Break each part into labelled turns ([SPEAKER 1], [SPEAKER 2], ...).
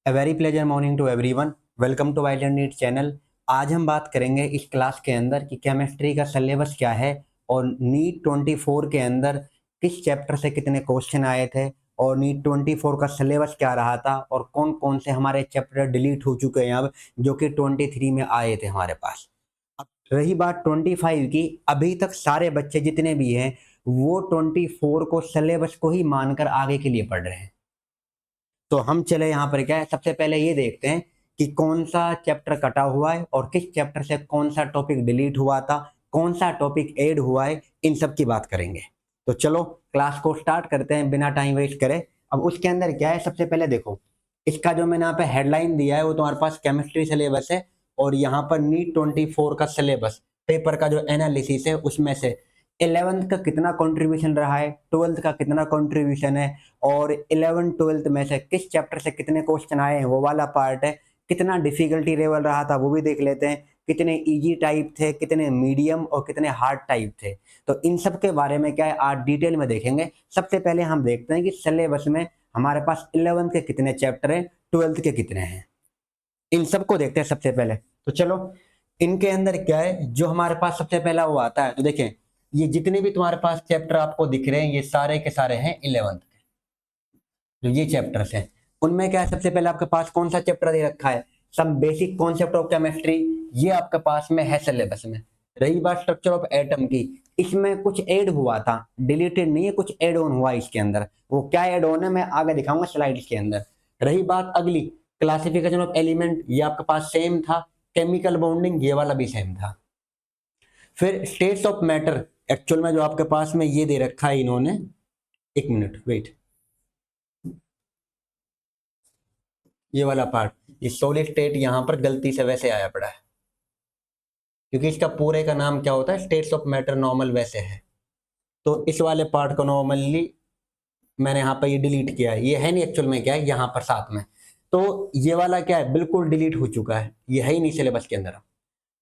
[SPEAKER 1] A very pleasant morning to everyone. Welcome to Wild and Neat channel. आज हम बात करेंगे इस क्लास के अंदर कि केमिस्ट्री का सिलेबस क्या है और नीट 24 के अंदर किस चैप्टर से कितने क्वेश्चन आए थे और नीट 24 का सिलेबस क्या रहा था और कौन कौन से हमारे चैप्टर डिलीट हो चुके हैं अब जो कि 23 में आए थे हमारे पास। अब रही बात 25 की, अभी तक सारे बच्चे जितने भी हैं वो 24 को सिलेबस को ही मानकर आगे के लिए पढ़ रहे हैं। तो हम चले यहाँ पर क्या है, सबसे पहले ये देखते हैं कि कौन सा चैप्टर कटा हुआ है और किस चैप्टर से कौन सा टॉपिक डिलीट हुआ था, कौन सा टॉपिक ऐड हुआ है, इन सब की बात करेंगे। तो चलो क्लास को स्टार्ट करते हैं बिना टाइम वेस्ट करे। अब उसके अंदर क्या है, सबसे पहले देखो इसका जो मैंने यहाँ पे हेडलाइन दिया है वो तुम्हारे पास केमिस्ट्री सिलेबस है और यहाँ पर नीट 24 का सिलेबस पेपर का जो एनालिसिस है उसमें से 11th का कितना कंट्रीब्यूशन रहा है, 12th का कितना कंट्रीब्यूशन है और 11 12th में से किस चैप्टर से कितने क्वेश्चन आए हैं वो वाला पार्ट है। कितना डिफिकल्टी लेवल रहा था वो भी देख लेते हैं, कितने इजी टाइप थे, कितने मीडियम और कितने हार्ड टाइप थे। तो इन सब के बारे में क्या है आज डिटेल में देखेंगे। सबसे पहले हम देखते हैं कि सिलेबस में हमारे पास 11th के कितने चैप्टर हैं, 12th के कितने हैं, इन सबको देखते हैं सबसे पहले। तो चलो इनके अंदर क्या है जो हमारे पास सबसे पहला वो आता है। तो देखें ये जितने भी तुम्हारे पास चैप्टर आपको दिख रहे हैं ये सारे के सारे हैं 11th के, जो ये चैप्टर्स हैं उनमें क्या है सबसे पहले आपके पास कौन सा चैप्टर दे रखा है, some basic concept of chemistry, ये आपके पास में है सिलेबस में। रही बात स्ट्रक्चर ऑफ एटम की, इसमें कुछ ऐड हुआ था, डिलीटेड नहीं है, कुछ ऐड ऑन हुआ इसके अंदर। वो क्या ऐड ऑन है मैं आगे दिखाऊंगा स्लाइड्स के अंदर। रही बात अगली क्लासिफिकेशन ऑफ एलिमेंट, ये आपके पास सेम था। केमिकल बॉन्डिंग ये वाला भी सेम था। फिर स्टेट्स ऑफ मैटर, एक्चुअल में जो आपके पास में ये दे रखा है इन्होंने, एक मिनट वेट, ये वाला पार्ट, ये सॉलिड स्टेट यहां पर गलती से वैसे आया पड़ा है क्योंकि इसका पूरे का नाम क्या होता है, स्टेट्स ऑफ मैटर नॉर्मल वैसे है। तो इस वाले पार्ट को नॉर्मली मैंने यहाँ पर ये डिलीट किया है, ये है नहीं एक्चुअल में क्या है यहाँ पर साथ में। तो ये वाला क्या है बिल्कुल डिलीट हो चुका है, ये है ही नहीं सिलेबस के अंदर।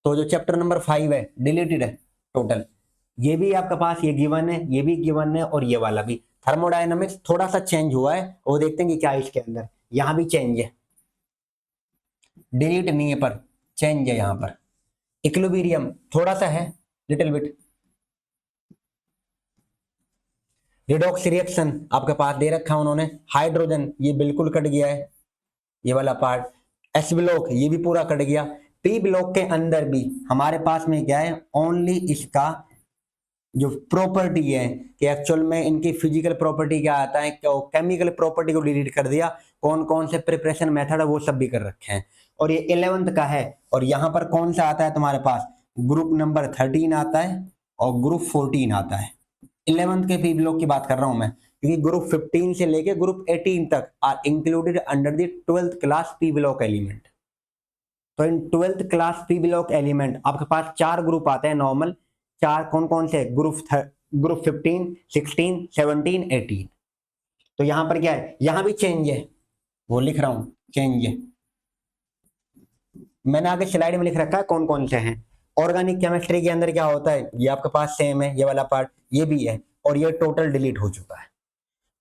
[SPEAKER 1] तो जो चैप्टर नंबर 5 है डिलीटेड है टोटल। ये भी आपके पास ये गिवन है, ये भी गिवन है और ये वाला भी। थर्मोडायनामिक्स थोड़ा सा चेंज हुआ है वो देखते हैं कि क्या है इसके अंदर, यहाँ भी चेंज है, डिलीट नहीं है पर चेंज है यहाँ पर। इक्विलिब्रियम थोड़ा सा है लिटिल बिट। रिडॉक्स रिएक्शन आपके पास दे रखा है उन्होंने, हाइड्रोजन ये बिल्कुल कट गया है ये वाला पार्ट। एस ब्लॉक ये भी पूरा कट गया। पी ब्लॉक के अंदर भी हमारे पास में क्या है, ओनली इसका जो प्रॉपर्टी है कि एक्चुअल में इनकी फिजिकल प्रॉपर्टी क्या आता है, क्या केमिकल प्रॉपर्टी को डिलीट कर दिया, कौन कौन से प्रिपरेशन मेथड है वो सब भी कर रखे हैं। और ये 11th का है और यहाँ पर कौन सा आता है तुम्हारे पास, ग्रुप नंबर 13 आता है और ग्रुप 14 आता है। 11th के पी ब्लॉक की बात कर रहा हूं मैं क्योंकि ग्रुप 15 से लेके ग्रुप 18 तक are included under the 12th class P block element. तो इन 12th class P block element आपके पास 4 ग्रुप आते हैं नॉर्मल। 4 कौन कौन से, ग्रुप 15 16 17 18। तो यहां पर क्या है, यहां भी चेंज है, वो लिख रहा हूं चेंज है, मैंने आगे स्लाइड में लिख रखा है कौन कौन से हैं। ऑर्गेनिक केमिस्ट्री के अंदर क्या होता है, ये आपके पास सेम है, ये वाला पार्ट ये भी है और ये टोटल डिलीट हो चुका है।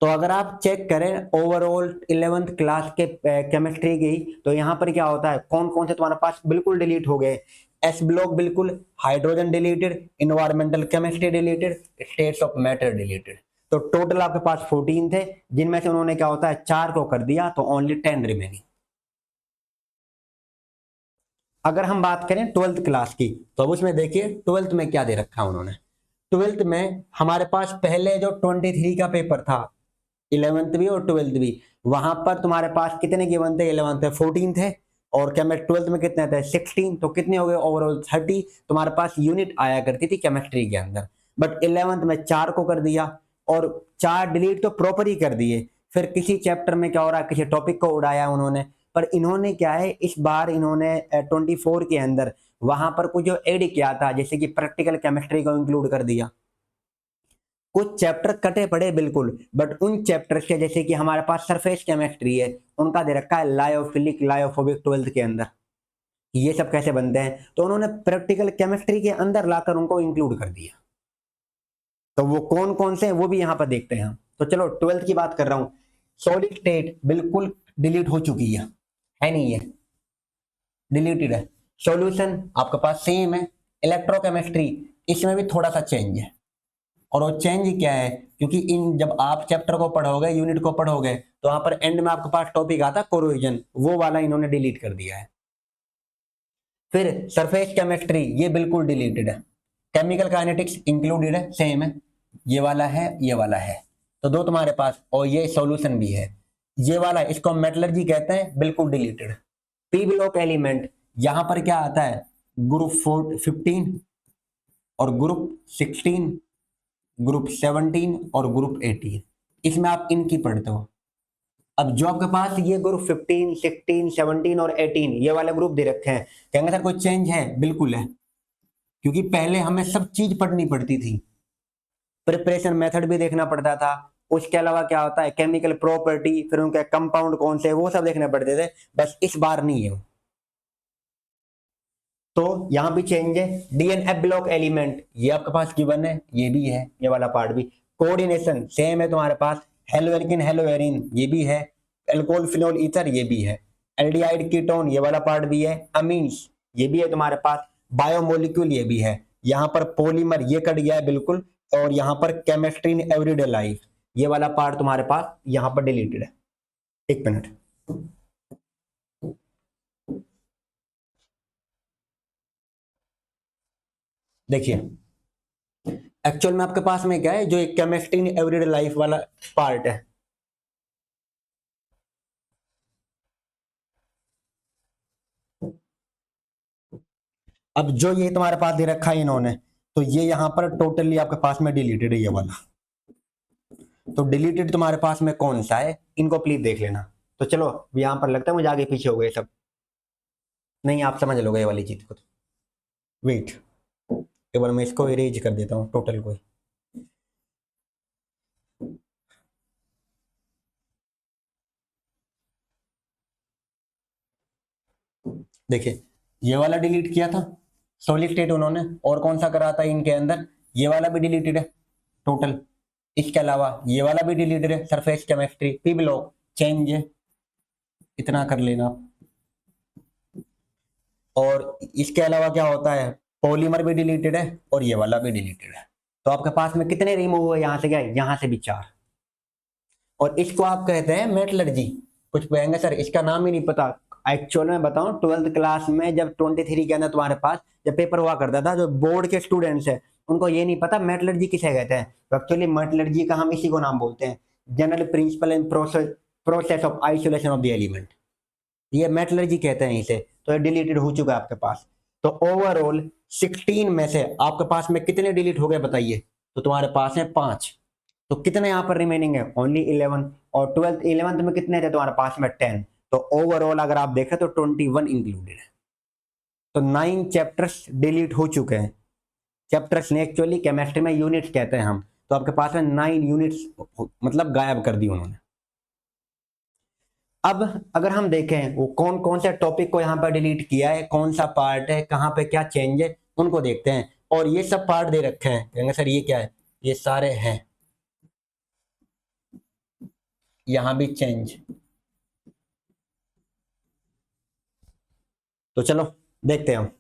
[SPEAKER 1] तो अगर आप चेक करें ओवरऑल 11th क्लास के केमिस्ट्री की, तो यहाँ पर क्या होता है, कौन कौन से तुम्हारे पास बिल्कुल डिलीट हो गए। एस ब्लॉक बिल्कुल, hydrogen deleted, environmental chemistry deleted, states of matter deleted. तो टोटल आपके पास 14 थे जिनमें से उन्होंने क्या होता है 4 को कर दिया, तो ओनली 10 रिमेनिंग। अगर हम बात करें 12th क्लास की, तो अब उसमें देखिए 12th में क्या दे रखा है उन्होंने। 12th में हमारे पास पहले जो 23 का पेपर था, 11th भी और 12th भी, वहां पर तुम्हारे पास कितने गिवन थे, 11th में 14 थे और केमिस्ट्री 12th में कितने थे 16। तो कितने हो गए ओवरऑल 30 तुम्हारे पास यूनिट आया करती थी केमिस्ट्री के अंदर। बट 11th में 4 को कर दिया और 4 डिलीट तो प्रॉपर ही कर दिए। फिर किसी चैप्टर में क्या हो रहा है, किसी टॉपिक को उड़ाया उन्होंने। पर इन्होंने क्या है इस बार इन्होंने 24 के अंदर वहां पर कुछ जो एड किया था, जैसे कि प्रैक्टिकल केमिस्ट्री को इंक्लूड कर दिया। कुछ चैप्टर कटे पड़े बिल्कुल, बट उन चैप्टर्स के जैसे कि हमारे पास सरफेस केमिस्ट्री है उनका दे रखा है लायोफिलिक लायोफोबिक 12th के अंदर, ये सब कैसे बनते हैं, तो उन्होंने प्रैक्टिकल केमिस्ट्री के अंदर लाकर उनको इंक्लूड कर दिया। तो वो कौन कौन से हैं वो भी यहाँ पर देखते हैं हम। तो चलो 12th की बात कर रहा हूँ। सॉलिड स्टेट बिल्कुल डिलीट हो चुकी है, है नहीं है, डिलीटेड है। सॉल्यूशन आपके पास सेम है। इलेक्ट्रोकेमिस्ट्री, इसमें भी थोड़ा सा चेंज है, और वो चेंज क्या है, क्योंकि इन जब आप चैप्टर को पढ़ोगे, यूनिट को पढ़ोगे, तो वहां पर एंड में आपके पास टॉपिक आता है कोरोजन, वो वाला इन्होंने डिलीट कर दिया है। फिर सरफेस केमिस्ट्री, ये बिल्कुल डिलीटेड है। केमिकल काइनेटिक्स इंक्लूडेड है, सेम है, ये वाला है, ये वाला है, तो दो तुम्हारे पास, और ये सॉल्यूशन भी है। ये वाला इसको मेटलर्जी कहते हैं, बिल्कुल डिलीटेड। पी ब्लॉक एलिमेंट, यहां पर क्या आता है, ग्रुप 15 और ग्रुप 16, ग्रुप 17 और ग्रुप 18, इसमें आप इनकी पढ़ते हो। अब जो आपके पास ये ग्रुप 15, 16, 17 और 18 ये वाले ग्रुप दे रखे हैं, कहेंगे सर कोई चेंज है? बिल्कुल है, क्योंकि पहले हमें सब चीज पढ़नी पड़ती थी, प्रिपरेशन मेथड भी देखना पड़ता था, उसके अलावा क्या होता है केमिकल प्रॉपर्टी, फिर उनके कंपाउंड कौन से, वो सब देखने पड़ते थे। बस इस बार नहीं है, तो यहां भी चेंज है। डीएनए ब्लॉक एलिमेंट, ये आपके पास गिवन है, ये भी है, ये वाला पार्ट भी। कोऑर्डिनेशन सेम है तुम्हारे पास, हेलोएल्किन हेलोएरिन ये भी है, एल्कोहल फिनोल ईथर ये भी है, एल्डिहाइड कीटोन ये वाला पार्ट भी है, अमीन्स ये भी है तुम्हारे पास, बायोमोलिक्यूल ये भी है। यहाँ पर पॉलीमर ये कट गया है बिल्कुल, और यहाँ पर केमिस्ट्री इन एवरीडे लाइफ ये वाला पार्ट तुम्हारे पास यहाँ पर डिलीटेड है। एक मिनट, देखिए एक्चुअल में आपके पास में क्या है, जो एक केमिस्ट्री इन एवरीडे लाइफ वाला पार्ट है, अब जो ये तुम्हारे पास दे रखा है इन्होंने, तो ये यहां पर टोटली आपके पास में डिलीटेड है ये वाला। तो डिलीटेड तुम्हारे पास में कौन सा है, इनको प्लीज देख लेना। तो चलो यहां पर लगता है मुझे आगे पीछे हो गए सब, नहीं आप समझ लोगे ये वाली चीज को। वेट, एक बार मैं इसको इरेज कर देता हूँ टोटल को। देखिए ये वाला डिलीट किया था सॉलिड स्टेट उन्होंने, और कौन सा करा था इनके अंदर, ये वाला भी डिलीटेड है टोटल। इसके अलावा ये वाला भी डिलीटेड है, surface chemistry, P block change है, इतना कर लेना आप। और इसके अलावा क्या होता है, पॉलीमर भी डिलीटेड है और ये वाला भी डिलीटेड है। तो आपके पास में कितने रिमूव हुए, यहां से क्या है, यहां से भी 4। और इसको आप कहते हैं मेटलर्जी। कुछ कहेंगे सर इसका नाम ही नहीं पता। एक्चुअल में बताऊं, 12th क्लास में जब 23 के अंदर तुम्हारे पास जब पेपर हुआ करता था, जो बोर्ड के स्टूडेंट्स है उनको ये नहीं पता मेटलर्जी किसे कहते हैं। तो एक्चुअली मेटलर्जी का हम इसी को नाम बोलते हैं, general principle and process of isolation of the element, ये मेटलर्जी कहते हैं इसे। तो ये डिलीटेड हो चुका है आपके पास। तो ओवरऑल 16 में से आपके पास में कितने डिलीट हो गए बताइए? तो तुम्हारे पास है 5। तो कितने यहाँ पर रिमेनिंग है, ओनली 11। और 11th में कितने थे तुम्हारे पास में 10। तो ओवरऑल अगर आप देखें तो 21 इंक्लूडेड है। तो 9 चैप्टर्स डिलीट हो चुके हैं। चैप्टर्स ने एक्चुअली केमिस्ट्री में यूनिट्स कहते हैं हम, तो आपके पास में 9 यूनिट्स मतलब गायब कर दी उन्होंने। अब अगर हम देखें वो कौन कौन से टॉपिक को यहाँ पर डिलीट किया है, कौन सा पार्ट है, कहाँ पे क्या चेंज है, उनको देखते हैं। और ये सब पार्ट दे रखे हैं, कहेंगे सर ये क्या है, ये सारे हैं, यहां भी चेंज। तो चलो देखते हैं हम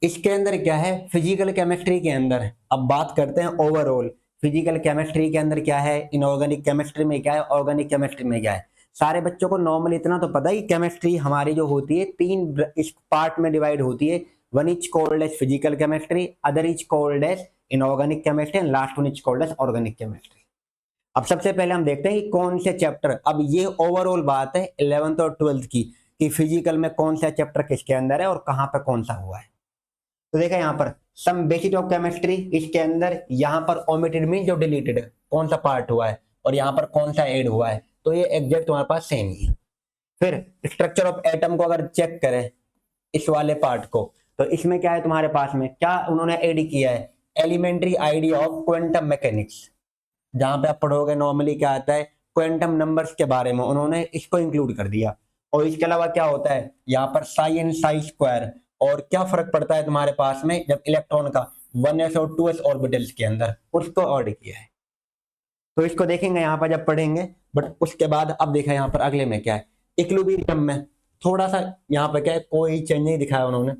[SPEAKER 1] इसके अंदर क्या है। फिजिकल केमिस्ट्री के अंदर अब बात करते हैं ओवरऑल। फिजिकल केमिस्ट्री के अंदर क्या है, इनऑर्गेनिक केमिस्ट्री में क्या है, ऑर्गेनिक केमिस्ट्री में क्या है। सारे बच्चों को नॉर्मल इतना तो पता ही, केमिस्ट्री हमारी जो होती है 3 इस पार्ट में डिवाइड होती है। One is called as physical chemistry, other is called as inorganic chemistry and last one is called as organic chemistry. अब सबसे पहले हम देखते हैं कि कौन से चैप्टर, अब ये ओवरऑल बात है 11th और 12th की, कि फिजिकल में कौन सा चैप्टर किसके अंदर है और कहां पे कौन सा हुआ है। तो देखा यहाँ पर सम बेसिक ऑफ केमिस्ट्री, इसके अंदर यहाँ पर ओमिटेड मीन जो डिलीटेड है, कौन सा पार्ट हुआ है, और यहाँ पर कौन सा ऐड हुआ है। तो ये एग्जैक्ट तुम्हारे पास सेम ही है। फिर स्ट्रक्चर ऑफ एटम को अगर चेक करें इस वाले पार्ट को, तो इसमें क्या है तुम्हारे पास में, क्या उन्होंने ऐड किया है, elementary idea of quantum mechanics. जहां पे आप पढ़ोगे नॉर्मली क्या आता है, क्वांटम नंबर्स के बारे में, उन्होंने इसको इंक्लूड कर दिया। और इसके अलावा क्या होता है यहाँ पर साई एंड साई स्क्वायर, और क्या फर्क पड़ता है तुम्हारे पास में जब इलेक्ट्रॉन का 1s और 2s ऑर्बिटल्स के अंदर, उसको ऐड किया है। तो इसको देखेंगे यहाँ पर जब पढ़ेंगे, बट उसके बाद अब देखा यहाँ पर अगले में क्या है, इक्विलिब्रियम में थोड़ा सा यहाँ पे क्या है, कोई चेंज नहीं दिखाया उन्होंने,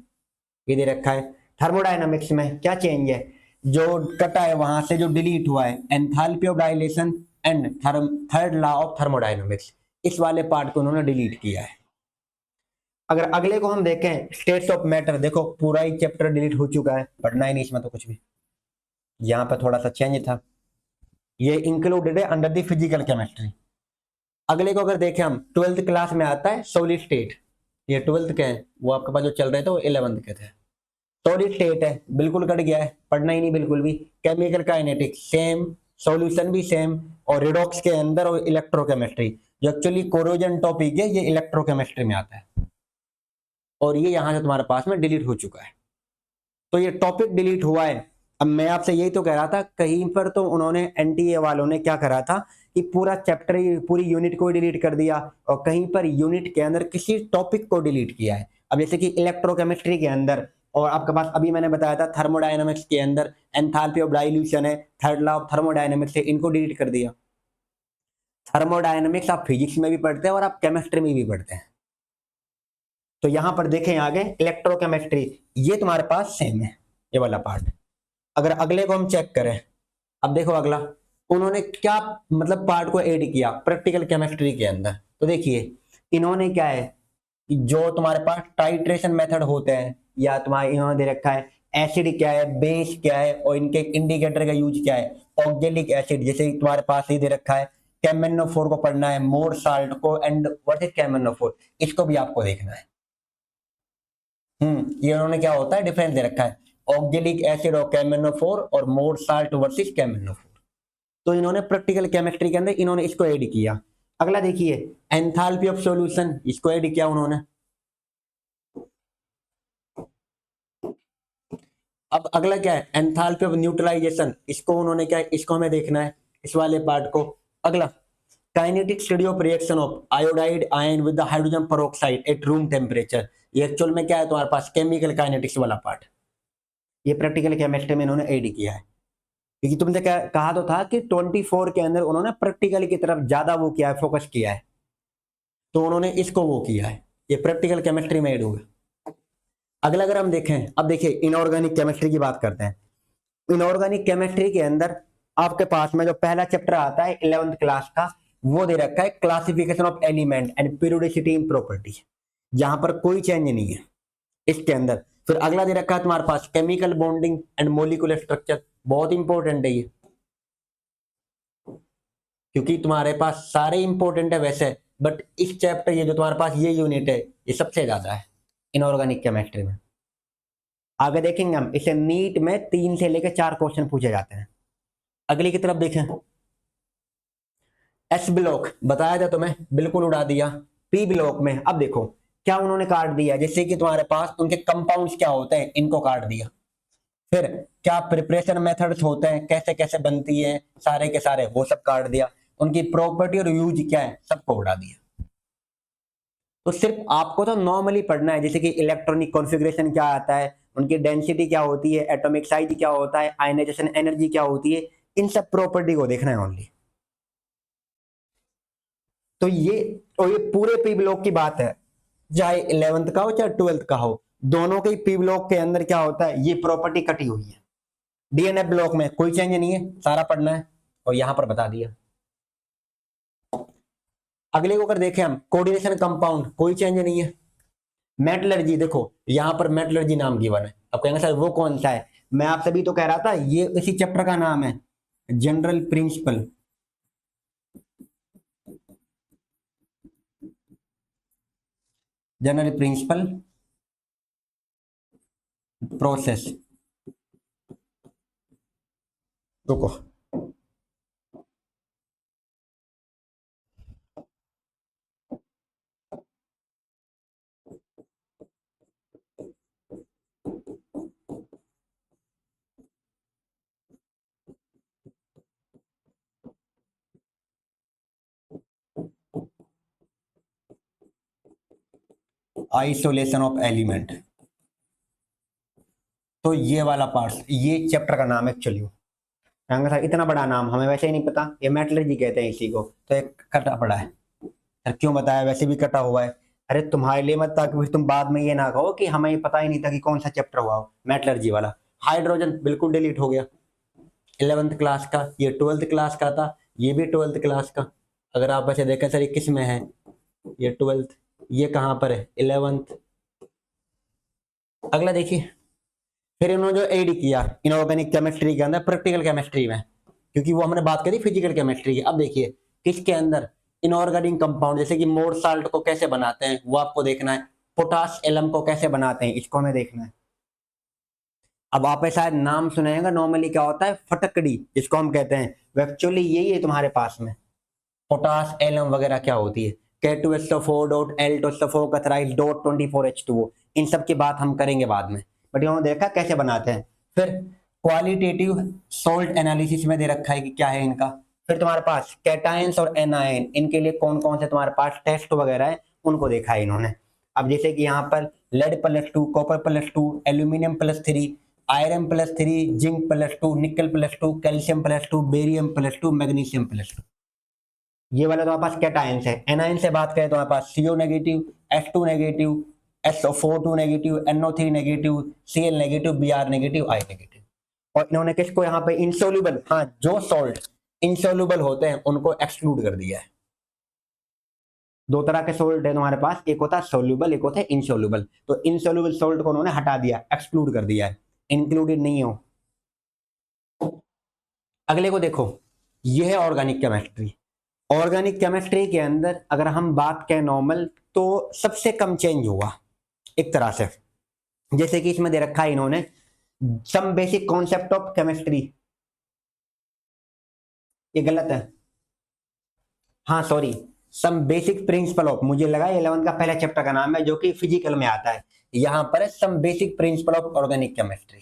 [SPEAKER 1] ये दे रखा है। थर्मोडायनामिक्स में क्या चेंज है, जो कटा है वहां से जो डिलीट हुआ है, enthalpy of dilation and third law of thermodynamics, इस वाले पार्ट को उन्होंने डिलीट किया है। अगर अगले को हम देखें, स्टेट्स ऑफ मैटर, देखो पूरा ही चैप्टर डिलीट हो चुका है, पढ़ना ही नहीं इसमें तो कुछ भी, यहाँ पे थोड़ा सा चेंज था, ये इंक्लूडेड है अंडर द फिजिकल केमिस्ट्री। अगले को अगर देखें हम, 12th क्लास में आता है सॉलिड स्टेट, ये 12th के हैं, वो आपके पास जो चल रहे थे वो 11th के थे। सॉलिड स्टेट है, बिल्कुल कट गया है, पढ़ना ही नहीं बिल्कुल भी। केमिकल काइनेटिक्स सेम, सॉल्यूशन भी सेम, और रिडॉक्स के अंदर और इलेक्ट्रोकेमिस्ट्री, जो एक्चुअली कोरोजन टॉपिक है, ये इलेक्ट्रोकेमिस्ट्री में आता है, और ये यहां से तुम्हारे पास में डिलीट हो चुका है। तो ये टॉपिक डिलीट हुआ है। अब मैं आपसे यही तो कह रहा था, कहीं पर तो उन्होंने एनटीए वालों ने क्या करा था कि पूरा चैप्टर, पूरी यूनिट को डिलीट कर दिया, और कहीं पर यूनिट के अंदर किसी टॉपिक को डिलीट किया है। अब जैसे कि इलेक्ट्रोकेमिस्ट्री के अंदर, और आपके पास अभी मैंने बताया था थर्मोडायनामिक्स के अंदर एंथैल्पी ऑफ डाइल्यूशन है, थर्ड लॉ ऑफ थर्मोडायनामिक्स है, इनको डिलीट कर दिया। थर्मोडायनामिक्स आप फिजिक्स में भी पढ़ते हैं और आप केमिस्ट्री में भी पढ़ते हैं। तो यहां पर देखें आगे इलेक्ट्रोकेमिस्ट्री, ये तुम्हारे पास सेम है, ये वाला पार्ट। अगर अगले को हम चेक करें, अब देखो अगला उन्होंने क्या मतलब पार्ट को ऐड किया प्रैक्टिकल केमिस्ट्री के अंदर। तो देखिए इन्होंने क्या है कि जो तुम्हारे पास टाइट्रेशन मेथड होते हैं, या तुम्हारे इन्होंने दे रखा है एसिड क्या है, बेस क्या है, और इनके इंडिकेटर का यूज क्या है। ऑक्जेलिक एसिड, जैसे तुम्हारे पास ये दे रखा है कैमेनोफोर को पढ़ना है, मोर साल्ट को, एंड व्हाट इज कैमेनोफोर, इसको भी आपको देखना है। ये उन्होंने क्या होता है डिफरेंस दे रखा है, ऑक्जेलिक एसिड और कैमेनोफोर, और मोर साल्ट वर्सेस कैमेनोफोर। तो इन्होंने प्रैक्टिकल केमिस्ट्री के अंदर इन्होंने इसको ऐड किया। अगला देखिए एंथैल्पी ऑफ सॉल्यूशन, इसको ऐड किया उन्होंने। अब अगला क्या है एंथैल्पी ऑफ न्यूट्रलाइजेशन, इसको उन्होंने क्या है, इसको हमें देखना है, इस वाले पार्ट को। अगला kinetic study of reaction of iodide ion with the hydrogen peroxide at room temperature, ये एक्चुअल में क्या है तुम्हारे पास केमिकल काइनेटिक्स वाला पार्ट, ये प्रैक्टिकल केमिस्ट्री में इन्होंने ऐड किया है। क्योंकि तुमने कहा तो था कि 24 के अंदर उन्होंने प्रैक्टिकल की तरफ ज्यादा वो किया है, फोकस किया है, तो उन्होंने इसको वो किया है, ये प्रैक्टिकल केमिस्ट्री में ऐड हुआ। अगला अगर हम देखें, अब देखिए इनऑर्गेनिक केमिस्ट्री की बात करते हैं। इनऑर्गेनिक केमिस्ट्री के अंदर आपके पास में जो पहला चैप्टर आता है 11th क्लास का, वो दे रखा है classification of element and periodicity in property, जहां पर कोई चेंज नहीं है इसके अंदर। फिर अगला दे रखा है तुम्हारे पास chemical bonding and molecular structure, बहुत इंपॉर्टेंट है ये, क्योंकि तुम्हारे पास सारे इंपॉर्टेंट है वैसे, बट इस चैप्टर ये जो तुम्हारे पास ये यूनिट है, ये सबसे ज्यादा है इनऑर्गेनिक केमिस्ट्री में। आगे देखेंगे हम, इसे नीट में 3 से लेकर 4 क्वेश्चन पूछे जाते हैं। अगली की तरफ देखें, एस ब्लॉक बताया था तुम्हें, बिल्कुल उड़ा दिया। पी ब्लॉक में अब देखो क्या उन्होंने काट दिया, जैसे कि तुम्हारे पास उनके कंपाउंड्स क्या होते हैं, इनको काट दिया। फिर क्या प्रिपरेशन मेथड्स होते हैं, कैसे कैसे बनती है, सारे के सारे वो सब काट दिया। उनकी प्रॉपर्टी और यूज क्या है, सबको उड़ा दिया। तो सिर्फ आपको तो नॉर्मली पढ़ना है, जैसे कि इलेक्ट्रॉनिक कॉन्फ़िगरेशन क्या आता है, उनकी डेंसिटी क्या होती है, एटॉमिक साइज क्या होता है, आयनाइजेशन एनर्जी क्या होती है, इन सब प्रॉपर्टी को देखना है ओनली। तो ये पूरे पी ब्लॉक की बात है, चाहे 11th का हो चाहे 12th का हो, दोनों के पी ब्लॉक के अंदर क्या होता है, ये प्रॉपर्टी कटी हुई है। डीएनए ब्लॉक में कोई चेंज नहीं है, सारा पढ़ना है, और यहां पर बता दिया। अगले को अगर देखें हम, कोऑर्डिनेशन कंपाउंड, कोई चेंज नहीं है। मेटलर्जी देखो, यहां पर मेटलर्जी नाम गिवन है। अब कहेंगे सर वो कौन सा है, मैं आपसे भी तो कह रहा था, ये इसी चैप्टर का नाम है, general principle, general principle process. रुको, आइसोलेशन ऑफ एलिमेंट, तो ये वाला पार्ट, ये चैप्टर का नाम एक्चुअली। सर इतना बड़ा नाम हमें वैसे ही नहीं पता, ये मेटलर्जी कहते हैं इसी को, तो एक कटा पड़ा है, सर क्यों बताया, वैसे भी कटा हुआ है। अरे तुम्हारे लिए मत, ताकि फिर तुम बाद में ये ना कहो कि हमें पता ही नहीं था कि कौन सा चैप्टर हुआ हो। मेटलर्जी वाला हाइड्रोजन बिल्कुल डिलीट हो गया। 11th क्लास का, ये 12th क्लास का था, ये भी 12th क्लास का। अगर आप वैसे देखें सर ये किस में है, ये 12th, ये कहाँ पर है 11th। अगला देखिए, फिर इन्होंने जो एड किया इनऑर्गेनिक केमिस्ट्री के अंदर प्रैक्टिकल केमिस्ट्री में, क्योंकि वो हमने बात करी फिजिकल केमिस्ट्री की। अब देखिए किसके अंदर, इनऑर्गेनिक कंपाउंड, जैसे कि मोर साल्ट को कैसे बनाते हैं वो आपको देखना है, पोटाश एलम को कैसे बनाते हैं इसको हमें देखना है। अब आप शायद नाम सुनेगा, नॉर्मली क्या होता है फटकड़ी जिसको हम कहते हैं, वो एक्चुअली यही है तुम्हारे पास में। पोटाश एलम वगैरह क्या होती है, K2SO4.L2SO4 इन सब की बात हम करेंगे बाद में, बट यहाँ देखा कैसे बनाते हैं। फिर क्वालिटेटिव सोल्ट एनालिसिस में दे रखा है कि क्या है इनका। फिर तुम्हारे पास कैटायंस और एनायन, इनके लिए कौन कौन से तुम्हारे पास टेस्ट वगैरह है उनको देखा है इन्होंने। अब जैसे कि यहाँ पर लेड+2, कॉपर+2, एल्यूमिनियम +3, आयरन +3, जिंक +2, निकल +2, कैल्शियम +2, बेरियम+2, मैग्नीशियम +2। ये वाला तो हमारे पास कैटायंस है। एनायन से बात करें तो हमारे पास CO negative, H2 negative, SO4 negative, NO3 negative, Cl negative, Br negative, I negative. और इन्होंने किसको यहाँ पे इंसोल्यूबल, हाँ जो सॉल्ट इंसोल्यूबल होते हैं उनको एक्सक्लूड कर दिया है। दो तरह के सोल्ट है तुम्हारे पास, एक होता है सोल्यूबल, एक होता है इंसोल्यूबल। तो इंसोल्यूबल सोल्ट को उन्होंने हटा दिया, एक्सक्लूड कर दिया है, इंक्लूडेड नहीं हो। अगले को देखो, ये है ऑर्गेनिक केमिस्ट्री। ऑर्गेनिक केमिस्ट्री के अंदर अगर हम बात करें नॉर्मल, तो सबसे कम चेंज हुआ एक तरह से। जैसे कि इसमें दे रखा है इन्होंने some basic concept of chemistry, ये गलत है, हाँ sorry, some basic principle of, मुझे लगा 11th का पहला चैप्टर का नाम है जो कि फिजिकल में आता है। यहां पर है some basic principle of organic chemistry,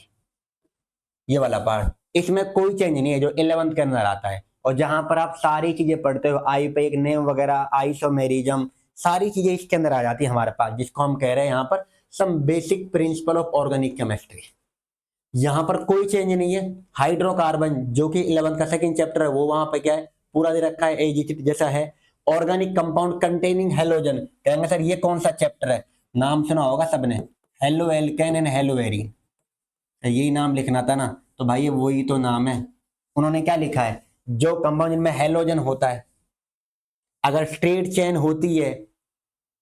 [SPEAKER 1] ये वाला पार्ट। इसमें कोई चेंज नहीं है जो 11th के अंदर आता है। और जहां पर आप सारी चीजें पढ़ते हो, आई पे एक नेम वगैरह, आइसोमेरिज्म, सारी चीजें इसके अंदर आ जाती है हमारे पास, जिसको हम कह रहे हैं यहाँ पर some basic principle of organic chemistry. यहाँ पर कोई चेंज नहीं है। हाइड्रोकार्बन जो कि 11th का सेकंड चैप्टर है, वो वहां पर क्या है पूरा दे रखा है एज जैसा है। ऑर्गेनिक कंपाउंड कंटेनिंग हेलोजन, कहेंगे सर ये कौन सा चैप्टर है, नाम सुना होगा सबने, हेलो एल्केन एंड हेलोवेरिन, यही नाम लिखना था ना, तो भाई वही तो नाम है। उन्होंने क्या लिखा है, जो कंपाउंड जिनमें हेलोजन होता है, अगर स्ट्रेट चेन होती है,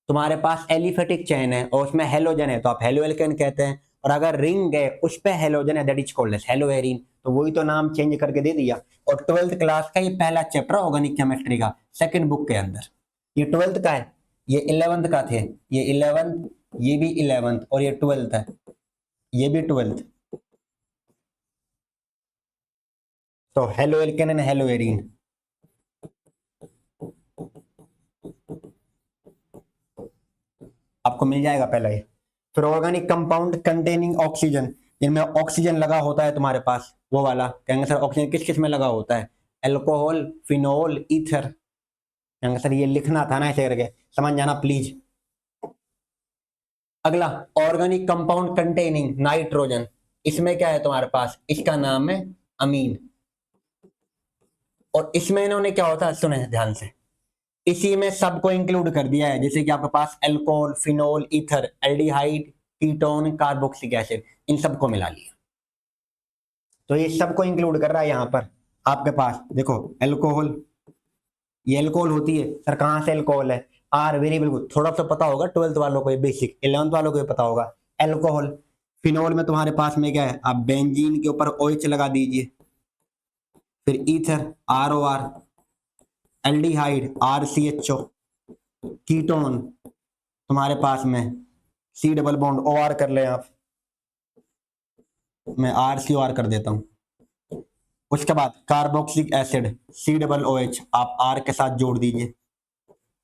[SPEAKER 1] तुम्हारे पास एलिफेटिक चेन है और उसमें हेलोजन है तो आप हेलो एल्केन कहते हैं, और अगर रिंग है उस पे हेलोजन है दैट इज कॉल्ड एज हेलोएरिन, तो वही तो नाम चेंज करके दे दिया। और 12th क्लास का ये पहला चैप्टर ऑर्गेनिक केमिस्ट्री का सेकंड बुक के अंदर, ये 12th का है, ये 11th का थे, ये 11th, ये भी 11th, और ये 12th है, ये भी 12th। तो हेलो एल्केन एंड हेलोएरिन, आपको मिल जाएगा पहला ये। फिर ऑर्गेनिक कंपाउंड कंटेनिंग ऑक्सीजन, जिनमें ऑक्सीजन लगा होता है तुम्हारे पास, वो वाला कहेंगे सर ऑक्सीजन किस किस में लगा होता है, एल्कोहल, फिनोल, ईथर। कहेंगे सर ये लिखना था ना ऐसे करके, समझ जाना प्लीज। अगला ऑर्गेनिक कंपाउंड कंटेनिंग नाइट्रोजन, इसमें क्या है तुम्हारे पास, इसका नाम है अमीन। और इसमें इन्होंने क्या होता है सुने ध्यान से, इसी में सबको इंक्लूड कर दिया है, जैसे कि आपके पास alcohol, phenol, ether, aldehyde, ketone, carboxylic acid, इन सबको मिला लिया। तो ये सबको इंक्लूड कर रहा है यहाँ पर। आपके पास देखो एल्कोहल, ये एल्कोहल होती है सर, कहाँ से एल्कोहल है, आर वेरिएबल को थोड़ा सा पता होगा 12th वालों को, ये बेसिक, 11th वालों को ये पता होगा। एल्कोहल, फिनोल में तुम्हारे पास में क्या है, आप बेंजीन के ऊपर OH लगा दीजिए। फिर ether, ROR, aldehyde, RCHO, ketone तुम्हारे पास में C डबल बॉन्ड OR कर ले आप, मैं RCOR कर देता हूं। उसके बाद कार्बोक्सिलिक एसिड, C OOH, आप R के साथ जोड़ दीजिए।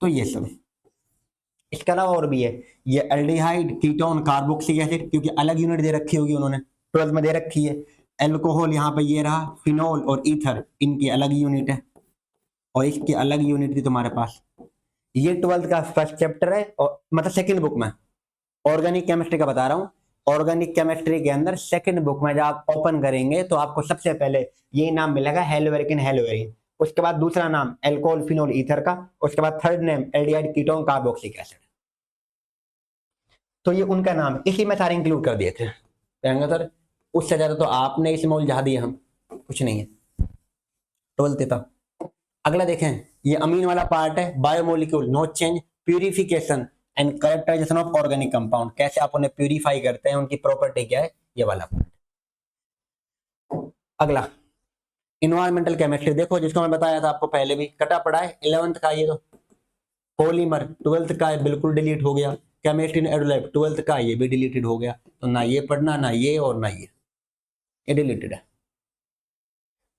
[SPEAKER 1] तो ये सब, इसके अलावा और भी है, ये एल्डिहाइड, कीटोन, कार्बोक्सिलिक एसिड, क्योंकि अलग यूनिट दे रखी होगी उन्होंने, 12th में दे रखी है। एल्कोहल यहाँ पे ये रहा, फिनोल और ईथर इनकी अलग यूनिट है, और इसकी अलग यूनिट थी तुम्हारे पास। ये 12th का फर्स्ट चैप्टर है, और मतलब सेकंड बुक में ऑर्गेनिक केमिस्ट्री का बता रहा हूँ। ऑर्गेनिक केमिस्ट्री के अंदर सेकंड बुक में जब आप ओपन करेंगे तो आपको सबसे पहले यही नाम मिलेगा हेलोवेरिन हेलोवेरिन। उसके बाद दूसरा नाम एल्कोहल फिनोल ईथर का, उसके बाद third name aldehyde ketone carboxylic acid. तो ये उनका नाम, इसी में सारे इंक्लूड कर दिए थे। कहेंगे सर उससे ज्यादा तो आपने इसमें उलझा दिए, हम कुछ नहीं है, 12 था। अगला देखें, ये अमीन वाला पार्ट है, biomolecule no change, purification and characterisation of organic compound, कैसे आप उन्हें प्यूरिफाई करते हैं, उनकी प्रॉपर्टी क्या है, ये वाला पार्ट। अगला इन्वायरमेंटल केमिस्ट्री, देखो जिसको मैं बताया था आपको पहले भी, कटा पड़ा है 11th का, ये तो पॉलीमर 12th का है, बिल्कुल डिलीट हो गया। केमिस्ट्री एडोलैब 12th का, ये भी डिलीटेड हो गया। तो ना ये पढ़ना, ना ये और ना ये डिलीटेड है।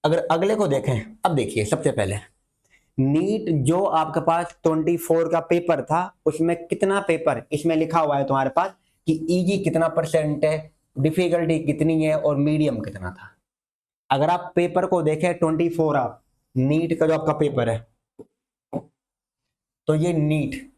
[SPEAKER 1] अगर अगले को देखें, अब देखिए सबसे पहले नीट जो आपके पास 24 का पेपर था, उसमें कितना पेपर इसमें लिखा हुआ है तुम्हारे पास कि इजी कितना परसेंट है, डिफिकल्टी कितनी है और मीडियम कितना था। अगर आप पेपर को देखें 24 आप नीट का जो आपका पेपर है, तो ये नीट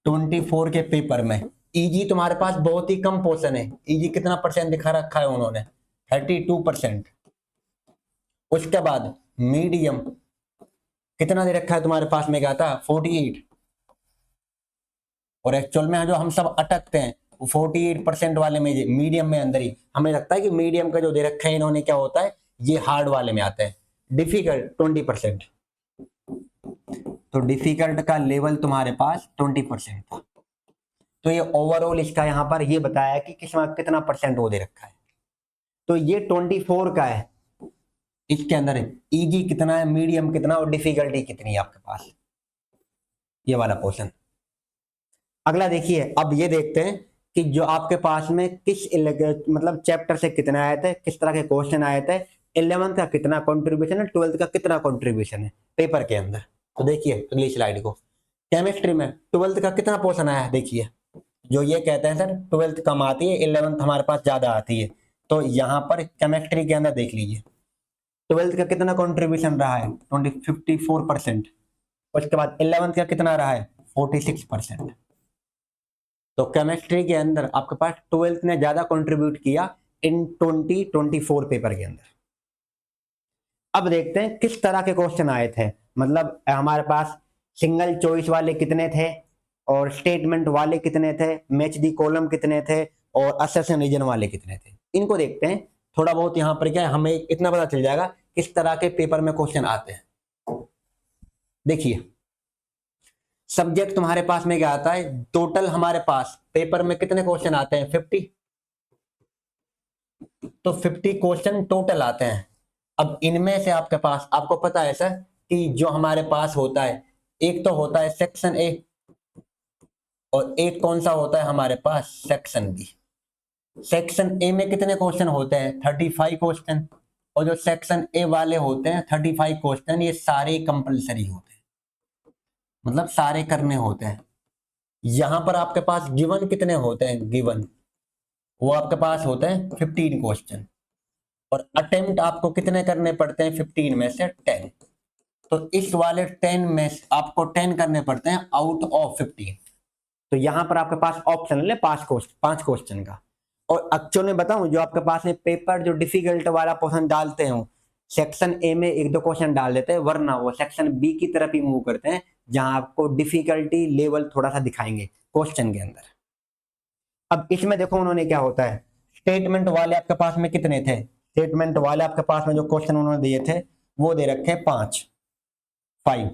[SPEAKER 1] 24 के पेपर में इजी तुम्हारे पास बहुत ही कम पोर्शन है। इजी कितना परसेंट दिखा रखा है उन्होंने, 32%। उसके बाद मीडियम कितना दे रखा है तुम्हारे पास में, क्या था 48। और एक्चुअल में जो हम सब अटकते हैं वो 48% वाले में, मीडियम में अंदर ही हमें लगता है कि मीडियम का जो दे रखा है इन्होंने क्या होता है, ये हार्ड वाले में आता है। डिफिकल्ट 20%, तो डिफिकल्ट का लेवल तुम्हारे पास 20% था। तो ये ओवरऑल इसका यहाँ पर ये बताया कि किसमें कितना परसेंट वो दे रखा है। तो ये 24 का है, इसके अंदर इजी कितना है, मीडियम कितना और डिफिकल्टी कितनी है आपके पास, ये वाला पोर्शन। अगला देखिए, अब ये देखते हैं कि जो आपके पास में किस मतलब चैप्टर से कितने आए थे, किस तरह के क्वेश्चन आए थे, 11th का कितना कंट्रीब्यूशन है, 12th का कितना कंट्रीब्यूशन है पेपर के अंदर। तो देखिए अगली स्लाइड को, केमिस्ट्री में 12th का कितना पोर्शन आया है, देखिए जो ये कहते हैं सर 12th कम आती है, 11th हमारे पास ज्यादा आती है। तो यहाँ पर केमिस्ट्री के अंदर देख लीजिए 12th का कितना कंट्रीब्यूशन रहा है, 54%। उसके बाद 11th का कितना रहा है, 46%। तो केमिस्ट्री के अंदर आपके पास 12th ने ज्यादा कंट्रीब्यूट किया इन 2024 पेपर के अंदर। अब देखते हैं किस तरह के क्वेश्चन आए थे, मतलब हमारे पास सिंगल चॉइस वाले कितने थे और स्टेटमेंट वाले कितने थे, मैच दी कॉलम कितने थे और असर्शन रीजन वाले कितने थे। इनको देखते हैं थोड़ा बहुत, यहाँ पर क्या है हमें इतना पता चल जाएगा किस तरह के पेपर में क्वेश्चन आते हैं। देखिए सब्जेक्ट तुम्हारे पास में क्या आता है, टोटल हमारे पास पेपर में कितने क्वेश्चन आते हैं, 50। तो 50 क्वेश्चन टोटल आते हैं। अब इनमें से आपके पास, आपको पता है सर कि जो हमारे पास होता है, एक तो होता है सेक्शन ए और एक कौन सा होता है हमारे पास, सेक्शन बी। सेक्शन ए में कितने क्वेश्चन होते हैं, 35 क्वेश्चन। और जो सेक्शन ए वाले होते हैं 35 क्वेश्चन, ये सारे कंपलसरी होते हैं, मतलब सारे करने होते हैं। यहां पर आपके पास गिवन कितने होते हैं, गिवन वो आपके पास होते हैं 15 क्वेश्चन। और अटेम्प्ट आपको कितने करने पड़ते हैं, 15 में से 10। तो इस वाले 10 में आपको 10 करने पड़ते हैं आउट ऑफ 15। तो यहां पर आपके पास ऑप्शन है 5 क्वेश्चन का। और एक्चुअल में बताऊं, जो आपके पास है पेपर जो डिफिकल्ट वाला क्वेश्चन डालते हैं, सेक्शन ए में 1-2 क्वेश्चन डाल देते हैं, वरना वो सेक्शन बी की तरफ ही मूव करते हैं, जहां आपको डिफिकल्टी लेवल थोड़ा सा दिखाएंगे क्वेश्चन के अंदर। अब इसमें देखो उन्होंने क्या होता है, स्टेटमेंट वाले आपके पास में कितने थे, स्टेटमेंट वाले आपके पास में जो क्वेश्चन उन्होंने दिए थे वो दे रखे 5।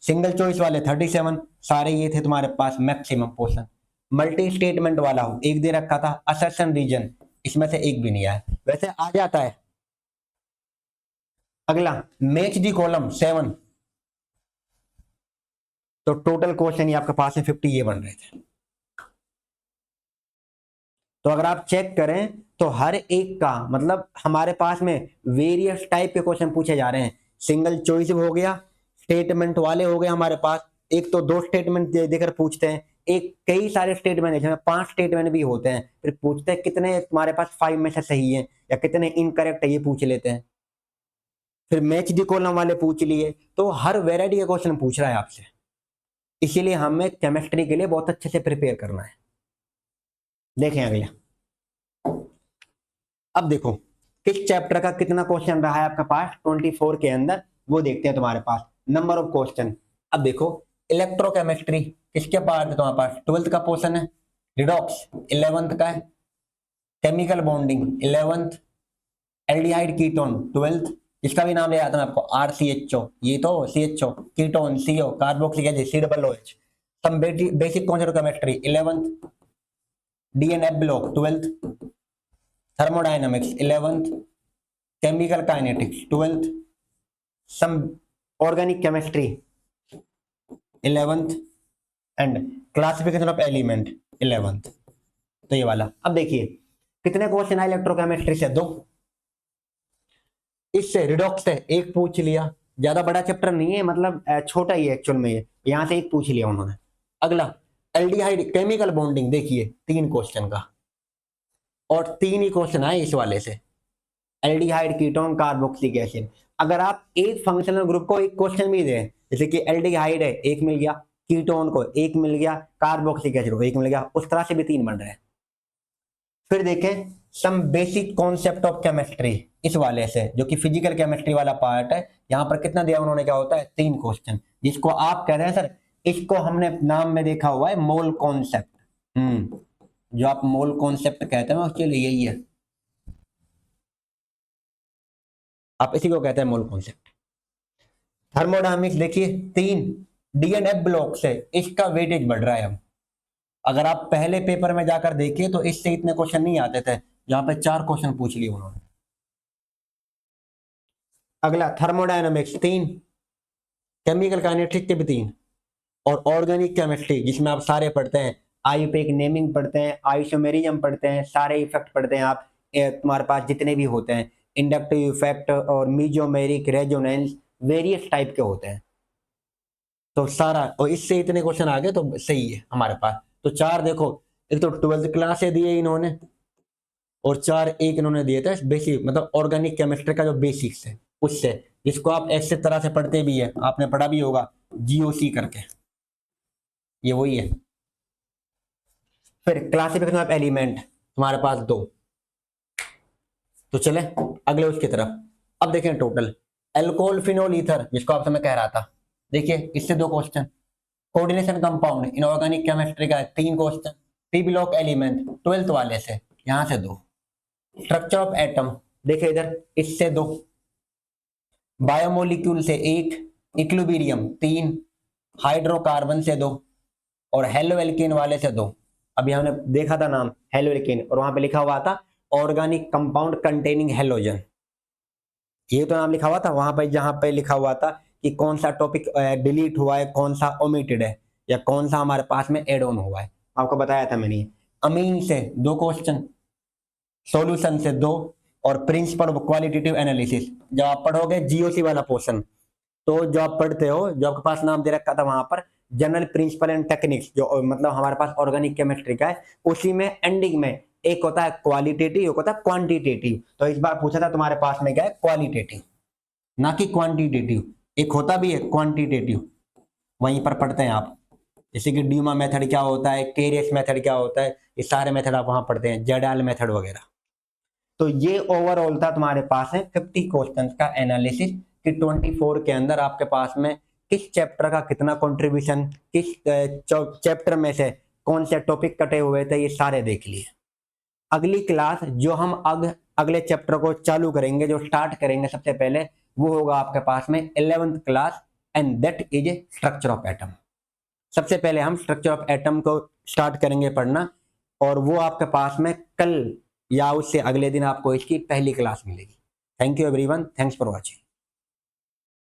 [SPEAKER 1] सिंगल चॉइस वाले 37, सारे ये थे तुम्हारे पास मैक्सिमम पोर्शन। मल्टी स्टेटमेंट वाला हो एक दे रखा था, असर्शन रीजन इसमें से एक भी नहीं आया, वैसे आ जाता है। अगला मैच दी कॉलम 7, तो टोटल क्वेश्चन ये आपके पास है 50 ये बन रहे थे। तो अगर आप चेक करें तो हर एक का मतलब हमारे पास में वेरियस टाइप के क्वेश्चन पूछे जा रहे हैं। सिंगल चॉइस हो गया, स्टेटमेंट वाले हो गए हमारे पास, एक तो 2 स्टेटमेंट देकर पूछते हैं, एक कई सारे स्टेटमेंट है जिसमें 5 स्टेटमेंट भी होते हैं, फिर पूछते हैं कितने तुम्हारे पास 5 में से सही है या कितने इनकरेक्ट है, ये पूछ लेते हैं। फिर मैच दी कॉलम वाले पूछ लिए, तो हर वेराइटी का क्वेश्चन पूछ रहा है आपसे। इसीलिए हमें केमिस्ट्री के लिए बहुत अच्छे से प्रिपेयर करना है। देखें अगले, अब देखो किस चैप्टर का कितना क्वेश्चन रहा है आपके पास 24 के अंदर, वो देखते हैं तुम्हारे पास नंबर ऑफ क्वेश्चन। अब देखो इलेक्ट्रोकेमिस्ट्री किसके पार्ट है तुम्हारे पास, 12th का पोर्शन है, रिडॉक्स 11th का है, chemical bonding 11th, aldehyde ketone 12th, इसका भी नाम ले आता हूं आपको RCHO, ये तो CHO, ketone CO, carboxylic acid COOH, some basic concept chemistry 11th, DNF block 12th, thermodynamics 11th, chemical kinetics 12th, some organic chemistry 11th and classification of element 11th। तो ये वाला। अब देखिए कितने क्वेश्चन आए इलेक्ट्रोकेमिस्ट्री से, 2, इससे रिडॉक्स से एक पूछ लिया, ज्यादा बड़ा चैप्टर नहीं है, मतलब छोटा ही है एक्चुअल में, ये यहां से एक पूछ लिया उन्होंने। अगला एल्डिहाइड केमिकल बॉन्डिंग, देखिए 3 क्वेश्चन का, और 3 ही क्वेश्चन आए इस वाले से, एल्डिहाइड कीटोन कार्बोक्सिलिक एसिड। अगर आप एक फंक्शनल ग्रुप को एक क्वेश्चन भी दें, जैसे कि एल्डिहाइड है एक मिल गया, कीटोन को एक मिल गया, कार्बोक्सिलिक एसिड को एक मिल गया, उस तरह से भी 3 बन रहे हैं। फिर देखें some basic concept of chemistry, इस वाले से जो कि फिजिकल केमिस्ट्री वाला पार्ट है, यहां पर कितना दिया उन्होंने, क्या होता है 3 क्वेश्चन, जिसको आप कह रहे हैं सर इसको हमने नाम में देखा हुआ है मोल कॉन्सेप्ट। जो आप मोल कॉन्सेप्ट कहते हैं उसके लिए यही है, आप इसी को कहते हैं मोल कॉन्सेप्ट। थर्मोडायनामिक्स देखिए 3, DNF ब्लॉक से इसका वेटेज बढ़ रहा है। अब अगर आप पहले पेपर में जाकर देखिए तो इससे इतने क्वेश्चन नहीं आते थे, यहां पे 4 क्वेश्चन पूछ लिए उन्होंने। अगला थर्मोडायनामिक्स 3, केमिकल काइनेटिक्स के भी 3, और ऑर्गेनिक केमिस्ट्री जिसमें आप सारे पढ़ते हैं, आईयूपैक नेमिंग पढ़ते हैं, आइसोमेरिज्म पढ़ते हैं, सारे इफेक्ट पढ़ते हैं आप, तुम्हारे पास जितने भी होते हैं, इंडक्टिव इफेक्ट और मीजोमेरिक रेजोनेंस, वेरियस टाइप के होते हैं, तो सारा, और इससे इतने क्वेश्चन आ गए तो सही है हमारे पास। तो 4 देखो, एक तो 12th क्लास से दिए इन्होंने, और 4 एक इन्होंने दिए थे बेसिक, मतलब ऑर्गेनिक केमिस्ट्री का जो बेसिक्स है उससे, जिसको आप ऐसे तरह से पढ़ते भी है, आपने पढ़ा भी होगा GOC करके, ये वही है। फिर क्लासिफिकेशन ऑफ एलिमेंट तुम्हारे पास 2। तो चले अगले उसकी तरफ। अब देखें टोटल एल्कोहल फिनोल ईथर, जिसको आप समय कह रहा था, देखिए इससे 2 question, coordination compound inorganic chemistry का 3 question, P block element 12th वाले से, यहां से 2, स्ट्रक्चर ऑफ एटम देखिए इधर, इससे 2, बायोमोलिक्यूल से 1, इक्विलिब्रियम 3, हाइड्रोकार्बन से 2, और हेलोएल्केन वाले से 2। अभी हमने देखा था नाम हेलोएल्केन, और वहां पे लिखा हुआ था ऑर्गेनिक कंपाउंड कंटेनिंग हेलोजन, ये तो नाम लिखा हुआ था वहां पे, जहां पे लिखा हुआ था कि कौन सा टॉपिक डिलीट हुआ है, कौन सा ओमिटेड है, या कौन सा हमारे पास में एड ऑन हुआ है, आपको बताया था मैंने। अमीन से 2 क्वेश्चन, सॉल्यूशन से 2, और प्रिंसिपल ऑफ क्वालिटेटिव एनालिसिस, जब आप पढ़ोगे GOC वाला पोर्शन, तो जो आप पढ़ते हो, जो आपके पास नाम दे रखा था वहां पर जनरल प्रिंसिपल एंड टेक्निक्स, जो मतलब हमारे पास ऑर्गेनिक केमिस्ट्री का है, उसी में एंडिंग में एक होता है क्वालिटेटिव, एक होता है क्वांटिटेटिव। तो इस बार पूछा था तुम्हारे पास में क्या है, क्वालिटेटिव ना कि क्वांटिटेटिव, एक होता भी है क्वांटिटेटिव, वहीं पर पढ़ते हैं आप, जैसे कि ड्यूमा मेथड क्या होता है, केरियस मेथड क्या होता है, ये सारे मेथड आप वहां पढ़ते हैं, जेडाल मेथड वगैरह। तो ये ओवरऑल था तुम्हारे पास है 50 क्वेश्चंस का एनालिसिस, कि 24 के अंदर आपके पास में किस चैप्टर का कितना कंट्रीब्यूशन, किस चैप्टर में से कौन से टॉपिक कटे हुए थे, ये सारे देख लिए। अगली क्लास जो हम अगले चैप्टर को चालू करेंगे, जो स्टार्ट करेंगे सबसे पहले, वो होगा आपके पास में 11th class, and that is structure of atom. सबसे पहले हम स्ट्रक्चर ऑफ एटम को स्टार्ट करेंगे पढ़ना, और वो आपके पास में कल या उससे अगले दिन आपको इसकी पहली क्लास मिलेगी। Thank you everyone, thanks for watching.